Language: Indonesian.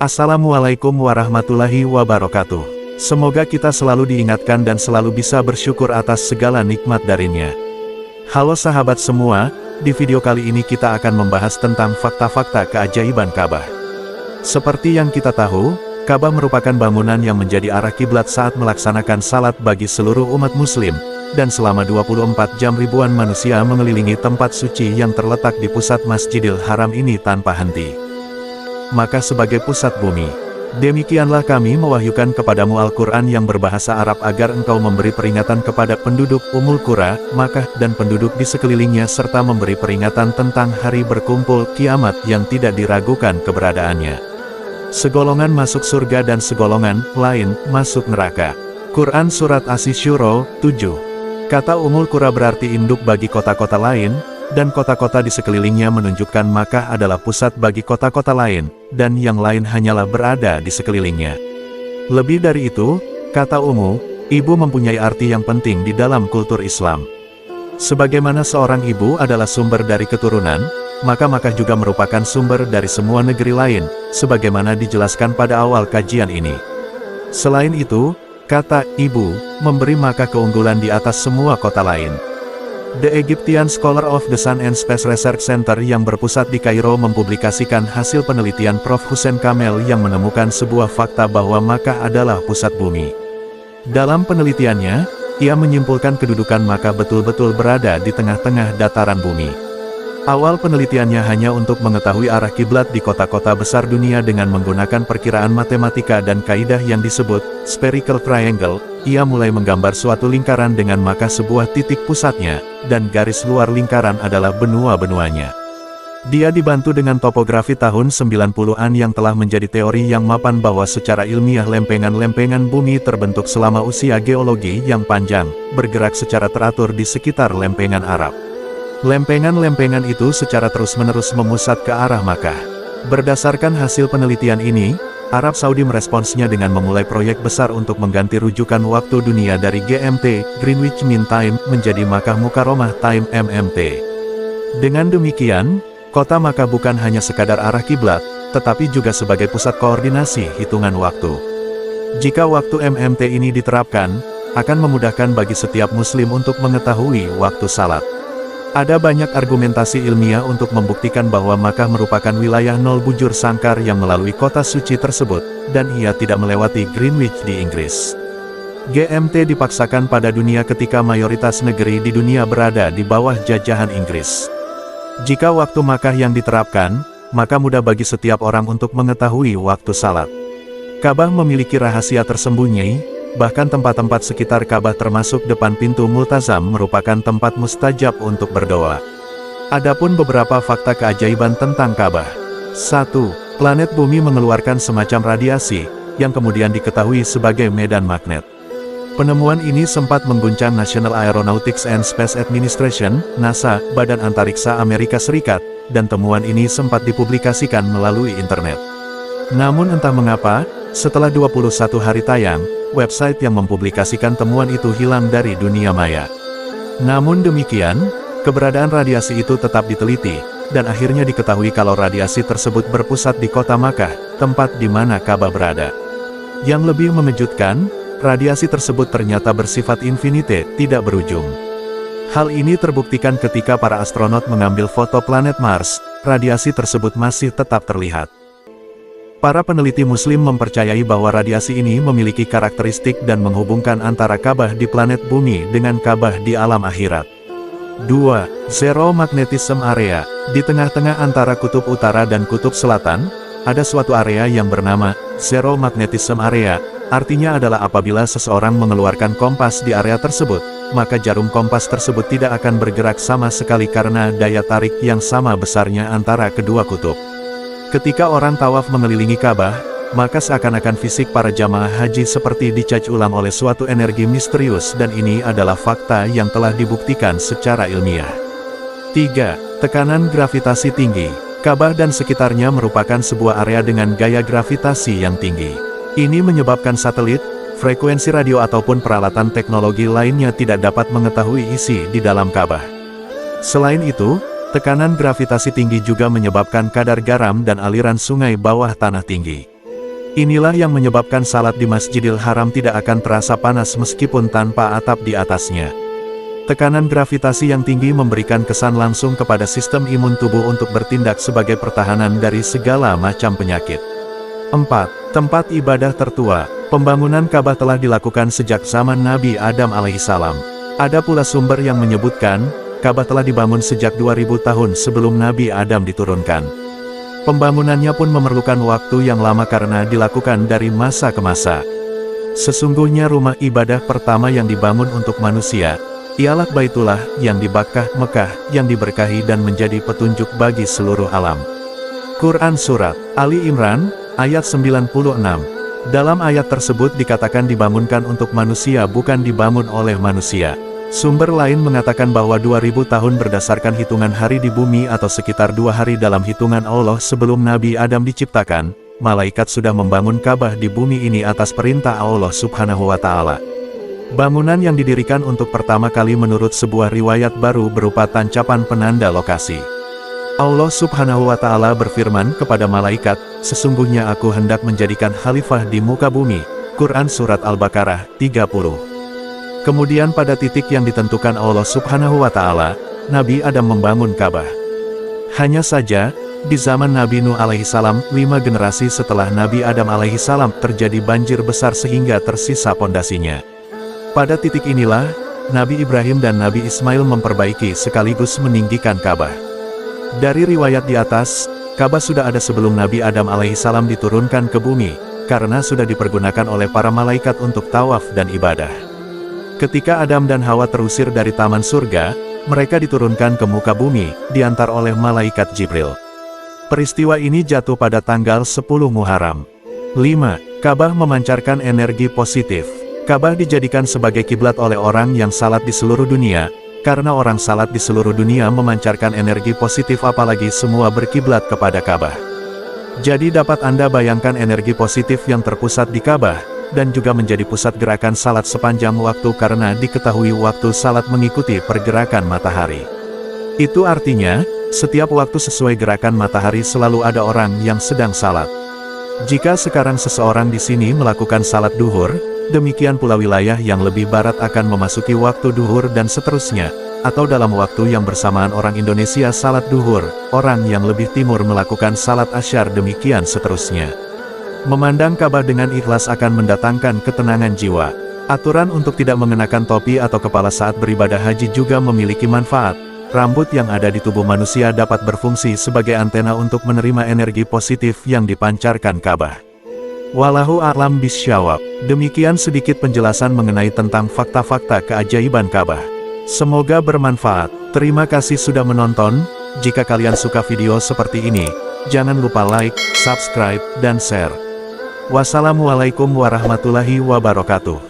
Assalamualaikum warahmatullahi wabarakatuh. Semoga kita selalu diingatkan dan selalu bisa bersyukur atas segala nikmat darinya. Halo sahabat semua, di video kali ini kita akan membahas tentang fakta-fakta keajaiban Ka'bah. Seperti yang kita tahu, Ka'bah merupakan bangunan yang menjadi arah kiblat saat melaksanakan salat bagi seluruh umat muslim, dan selama 24 jam ribuan manusia mengelilingi tempat suci yang terletak di pusat Masjidil Haram ini tanpa henti. Maka sebagai pusat bumi, demikianlah kami mewahyukan kepadamu Al-Quran yang berbahasa Arab agar engkau memberi peringatan kepada penduduk Ummul Qura, Makkah dan penduduk di sekelilingnya serta memberi peringatan tentang hari berkumpul kiamat yang tidak diragukan keberadaannya. Segolongan masuk surga dan segolongan lain masuk neraka. Quran Surat Asy-Syura 7. Kata Ummul Qura berarti induk bagi kota-kota lain, dan kota-kota di sekelilingnya menunjukkan Makkah adalah pusat bagi kota-kota lain, dan yang lain hanyalah berada di sekelilingnya. Lebih dari itu, kata Ummu, ibu mempunyai arti yang penting di dalam kultur Islam. Sebagaimana seorang ibu adalah sumber dari keturunan, maka Makkah juga merupakan sumber dari semua negeri lain, sebagaimana dijelaskan pada awal kajian ini. Selain itu, kata ibu, memberi Makkah keunggulan di atas semua kota lain. The Egyptian Scholar of the Sun and Space Research Center yang berpusat di Kairo mempublikasikan hasil penelitian Prof. Hussein Kamel yang menemukan sebuah fakta bahwa Makkah adalah pusat bumi. Dalam penelitiannya, ia menyimpulkan kedudukan Makkah betul-betul berada di tengah-tengah dataran bumi. Awal penelitiannya hanya untuk mengetahui arah kiblat di kota-kota besar dunia dengan menggunakan perkiraan matematika dan kaidah yang disebut spherical triangle. Ia mulai menggambar suatu lingkaran dengan Makkah sebuah titik pusatnya, dan garis luar lingkaran adalah benua-benuanya. Dia dibantu dengan topografi tahun 90-an yang telah menjadi teori yang mapan bahwa secara ilmiah lempengan-lempengan bumi terbentuk selama usia geologi yang panjang, bergerak secara teratur di sekitar lempengan Arab. Lempengan-lempengan itu secara terus-menerus memusat ke arah Makkah. Berdasarkan hasil penelitian ini, Arab Saudi meresponsnya dengan memulai proyek besar untuk mengganti rujukan waktu dunia dari GMT, Greenwich Mean Time, menjadi Makkah Mukarramah Time MMT. Dengan demikian, kota Makkah bukan hanya sekadar arah kiblat, tetapi juga sebagai pusat koordinasi hitungan waktu. Jika waktu MMT ini diterapkan, akan memudahkan bagi setiap muslim untuk mengetahui waktu salat. Ada banyak argumentasi ilmiah untuk membuktikan bahwa Makkah merupakan wilayah nol bujur sangkar yang melalui kota suci tersebut, dan ia tidak melewati Greenwich di Inggris. GMT dipaksakan pada dunia ketika mayoritas negeri di dunia berada di bawah jajahan Inggris. Jika waktu Makkah yang diterapkan, maka mudah bagi setiap orang untuk mengetahui waktu salat. Ka'bah memiliki rahasia tersembunyi. Bahkan tempat-tempat sekitar Ka'bah termasuk depan pintu Multazam merupakan tempat mustajab untuk berdoa. Adapun beberapa fakta keajaiban tentang Ka'bah. 1. Planet bumi mengeluarkan semacam radiasi, yang kemudian diketahui sebagai medan magnet. Penemuan ini sempat mengguncang National Aeronautics and Space Administration, NASA, Badan Antariksa Amerika Serikat, dan temuan ini sempat dipublikasikan melalui internet. Namun entah mengapa, setelah 21 hari tayang, website yang mempublikasikan temuan itu hilang dari dunia maya. Namun demikian, keberadaan radiasi itu tetap diteliti, dan akhirnya diketahui kalau radiasi tersebut berpusat di kota Makkah, tempat di mana Ka'bah berada. Yang lebih mengejutkan, radiasi tersebut ternyata bersifat infinite, tidak berujung. Hal ini terbuktikan ketika para astronot mengambil foto planet Mars, radiasi tersebut masih tetap terlihat. Para peneliti muslim mempercayai bahwa radiasi ini memiliki karakteristik dan menghubungkan antara Ka'bah di planet bumi dengan Ka'bah di alam akhirat. 2. Zero Magnetism Area. Di tengah-tengah antara kutub utara dan kutub selatan, ada suatu area yang bernama Zero Magnetism Area. Artinya adalah apabila seseorang mengeluarkan kompas di area tersebut, maka jarum kompas tersebut tidak akan bergerak sama sekali karena daya tarik yang sama besarnya antara kedua kutub. Ketika orang tawaf mengelilingi Ka'bah, maka seakan-akan fisik para jamaah haji seperti dicaj ulang oleh suatu energi misterius dan ini adalah fakta yang telah dibuktikan secara ilmiah. 3. Tekanan gravitasi tinggi. Ka'bah dan sekitarnya merupakan sebuah area dengan gaya gravitasi yang tinggi. Ini menyebabkan satelit, frekuensi radio ataupun peralatan teknologi lainnya tidak dapat mengetahui isi di dalam Ka'bah. Selain itu, tekanan gravitasi tinggi juga menyebabkan kadar garam dan aliran sungai bawah tanah tinggi. Inilah yang menyebabkan salat di Masjidil Haram tidak akan terasa panas meskipun tanpa atap di atasnya. Tekanan gravitasi yang tinggi memberikan kesan langsung kepada sistem imun tubuh untuk bertindak sebagai pertahanan dari segala macam penyakit. 4. Tempat ibadah tertua. Pembangunan Ka'bah telah dilakukan sejak zaman Nabi Adam alaihissalam. Ada pula sumber yang menyebutkan, Ka'bah telah dibangun sejak 2000 tahun sebelum Nabi Adam diturunkan. Pembangunannya pun memerlukan waktu yang lama karena dilakukan dari masa ke masa. Sesungguhnya rumah ibadah pertama yang dibangun untuk manusia, ialah Baitullah yang di Mekah yang diberkahi dan menjadi petunjuk bagi seluruh alam. Quran Surat Ali Imran, ayat 96. Dalam ayat tersebut dikatakan dibangunkan untuk manusia bukan dibangun oleh manusia. Sumber lain mengatakan bahwa 2000 tahun berdasarkan hitungan hari di bumi atau sekitar 2 hari dalam hitungan Allah sebelum Nabi Adam diciptakan, malaikat sudah membangun Ka'bah di bumi ini atas perintah Allah Subhanahu wa Ta'ala. Bangunan yang didirikan untuk pertama kali menurut sebuah riwayat baru berupa tancapan penanda lokasi. Allah Subhanahu wa Ta'ala berfirman kepada malaikat, "Sesungguhnya aku hendak menjadikan khalifah di muka bumi." Quran Surat Al-Baqarah 30. Kemudian pada titik yang ditentukan Allah Subhanahu wa Ta'ala, Nabi Adam membangun Ka'bah. Hanya saja, di zaman Nabi Nuh alaihissalam, 5 generasi setelah Nabi Adam alaihissalam terjadi banjir besar sehingga tersisa pondasinya. Pada titik inilah, Nabi Ibrahim dan Nabi Ismail memperbaiki sekaligus meninggikan Ka'bah. Dari riwayat di atas, Ka'bah sudah ada sebelum Nabi Adam alaihissalam diturunkan ke bumi, karena sudah dipergunakan oleh para malaikat untuk tawaf dan ibadah. Ketika Adam dan Hawa terusir dari taman surga, mereka diturunkan ke muka bumi, diantar oleh malaikat Jibril. Peristiwa ini jatuh pada tanggal 10 Muharram. 5. Ka'bah memancarkan energi positif. Ka'bah dijadikan sebagai kiblat oleh orang yang salat di seluruh dunia, karena orang salat di seluruh dunia memancarkan energi positif apalagi semua berkiblat kepada Ka'bah. Jadi dapat Anda bayangkan energi positif yang terpusat di Ka'bah, dan juga menjadi pusat gerakan salat sepanjang waktu karena diketahui waktu salat mengikuti pergerakan matahari. Itu artinya, setiap waktu sesuai gerakan matahari selalu ada orang yang sedang salat. Jika sekarang seseorang di sini melakukan salat duhur, demikian pula wilayah yang lebih barat akan memasuki waktu duhur dan seterusnya, atau dalam waktu yang bersamaan orang Indonesia salat duhur, orang yang lebih timur melakukan salat asyar demikian seterusnya. Memandang Ka'bah dengan ikhlas akan mendatangkan ketenangan jiwa. Aturan untuk tidak mengenakan topi atau kepala saat beribadah haji juga memiliki manfaat. Rambut yang ada di tubuh manusia dapat berfungsi sebagai antena untuk menerima energi positif yang dipancarkan Ka'bah. Wallahu a'lam bisyawab. Demikian sedikit penjelasan mengenai tentang fakta-fakta keajaiban Ka'bah. Semoga bermanfaat. Terima kasih sudah menonton. Jika kalian suka video seperti ini, jangan lupa like, subscribe, dan share. Wassalamualaikum warahmatullahi wabarakatuh.